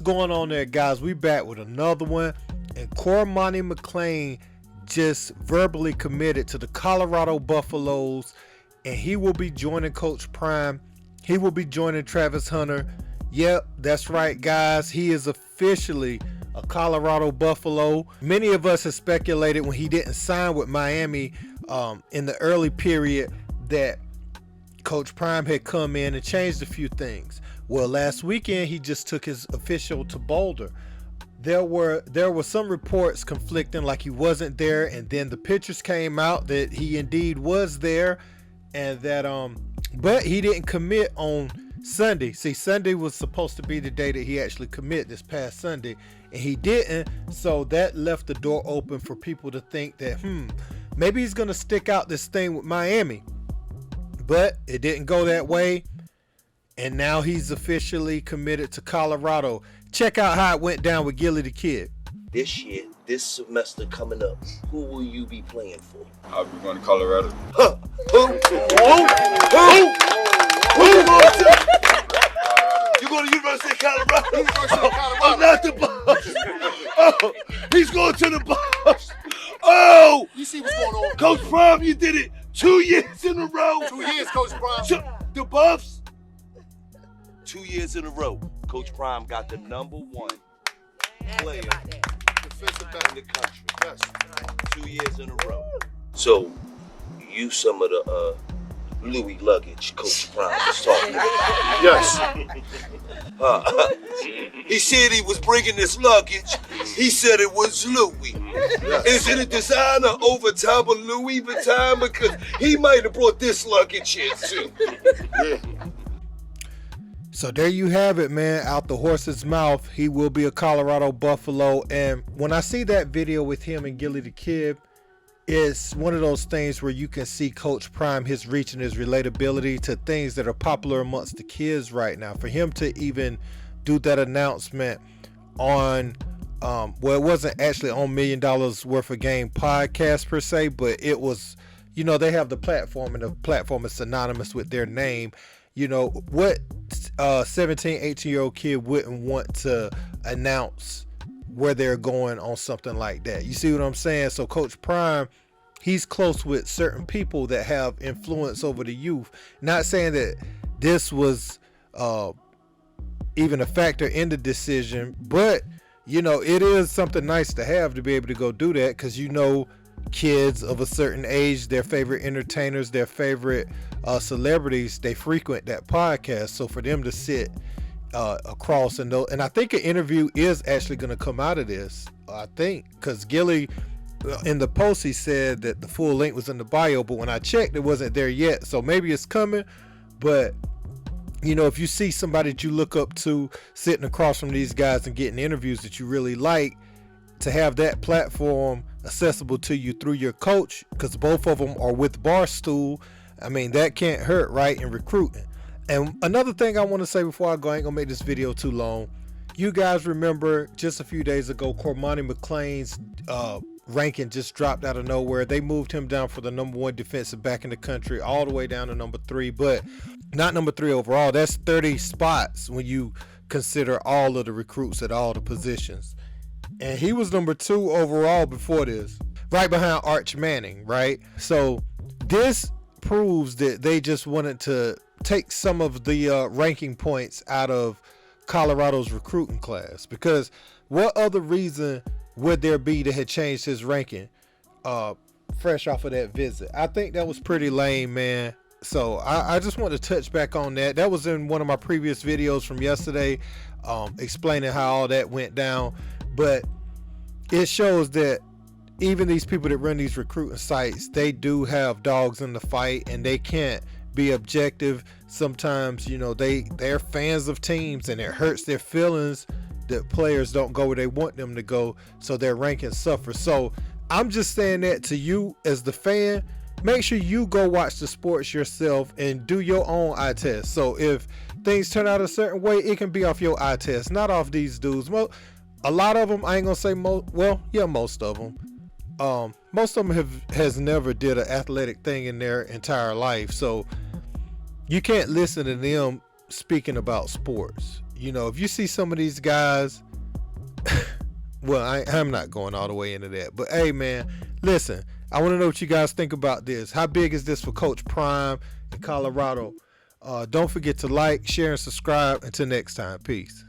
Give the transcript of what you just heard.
going on there, guys? We back with another one, and Cormani McClain just verbally committed to the Colorado Buffaloes, and he will be joining Coach Prime. He will be joining Travis Hunter. Yep, that's right, guys. He is officially a Colorado Buffalo. Many of us have speculated when he didn't sign with Miami in the early period that Coach Prime had come in and changed a few things. Well, last weekend he just took his official to Boulder. There were some reports conflicting, like he wasn't there, and then the pictures came out that he indeed was there, and that but he didn't commit on Sunday. See, Sunday was supposed to be the day that he actually commit, this past Sunday, and he didn't. So that left the door open for people to think that maybe he's gonna stick out this thing with Miami. But it didn't go that way, and now he's officially committed to Colorado. Check out how it went down with Gillie the Kid. This year, this semester coming up, who will you be playing for? I'll be going to Colorado. Huh? Who? Who you going to? You going to University of Colorado? Oh, not the Buffs. Oh, he's going to the Buffs. Oh, You see what's going on? Coach Prime, you did it 2 years in a row. 2 years, Coach Prime. The Buffs. 2 years in a row, Coach Prime got the #1 player Defensive back in the country. Yes. 2 years in a row. So, you some of the Louis luggage Coach Prime was talking about. Yes. He said he was bringing this luggage. He said it was Louis. Yes. Is it a designer over top of Louis Vuitton? Because he might have brought this luggage here too. Yeah. So there you have it, man. Out the horse's mouth, he will be a Colorado Buffalo. And when I see that video with him and Gillie the Kid, it's one of those things where you can see Coach Prime, his reach and his relatability to things that are popular amongst the kids right now. For him to even do that announcement on, well, it wasn't actually on $1 Million Worth of Game podcast per se, but it was, you know, they have the platform, and the platform is synonymous with their name. You know, what 17, 18-year-old kid wouldn't want to announce where they're going on something like that? You see what I'm saying? So Coach Prime, he's close with certain people that have influence over the youth. Not saying that this was even a factor in the decision, but, you know, it is something nice to have to be able to go do that, because, you know, kids of a certain age, their favorite entertainers, their favorite celebrities, they frequent that podcast. So for them to sit across and I think an interview is actually going to come out of this, I think, because Gillie in the post, he said that the full link was in the bio, but when I checked, it wasn't there yet. So maybe it's coming. But, you know, if you see somebody that you look up to sitting across from these guys and getting interviews that you really like, to have that platform accessible to you through your coach, because both of them are with Barstool, I mean, that can't hurt, right, in recruiting. And another thing I want to say before I go, I ain't gonna make this video too long. You guys remember just a few days ago, Cormani McClain's ranking just dropped out of nowhere. They moved him down for the #1 defensive back in the country, all the way down to #3, but not #3 overall. That's 30 spots when you consider all of the recruits at all the positions. And he was #2 overall before this, right behind Arch Manning, right? So this proves that they just wanted to take some of the ranking points out of Colorado's recruiting class, because what other reason would there be that had changed his ranking fresh off of that visit? I think that was pretty lame, man. So I just want to touch back on that. That was in one of my previous videos from yesterday, explaining how all that went down. But it shows that even these people that run these recruiting sites, they do have dogs in the fight, and they can't be objective. Sometimes, you know, they're fans of teams, and it hurts their feelings that players don't go where they want them to go, so their rankings suffer. So I'm just saying that to you as the fan, make sure you go watch the sports yourself and do your own eye test. So if things turn out a certain way, it can be off your eye test, not off these dudes. A lot of them, I ain't gonna say most, well, yeah, most of them. Most of them has never did an athletic thing in their entire life, so you can't listen to them speaking about sports. You know, if you see some of these guys, well, I'm not going all the way into that. But hey, man, listen, I want to know what you guys think about this. How big is this for Coach Prime in Colorado? Don't forget to like, share, and subscribe. Until next time, peace.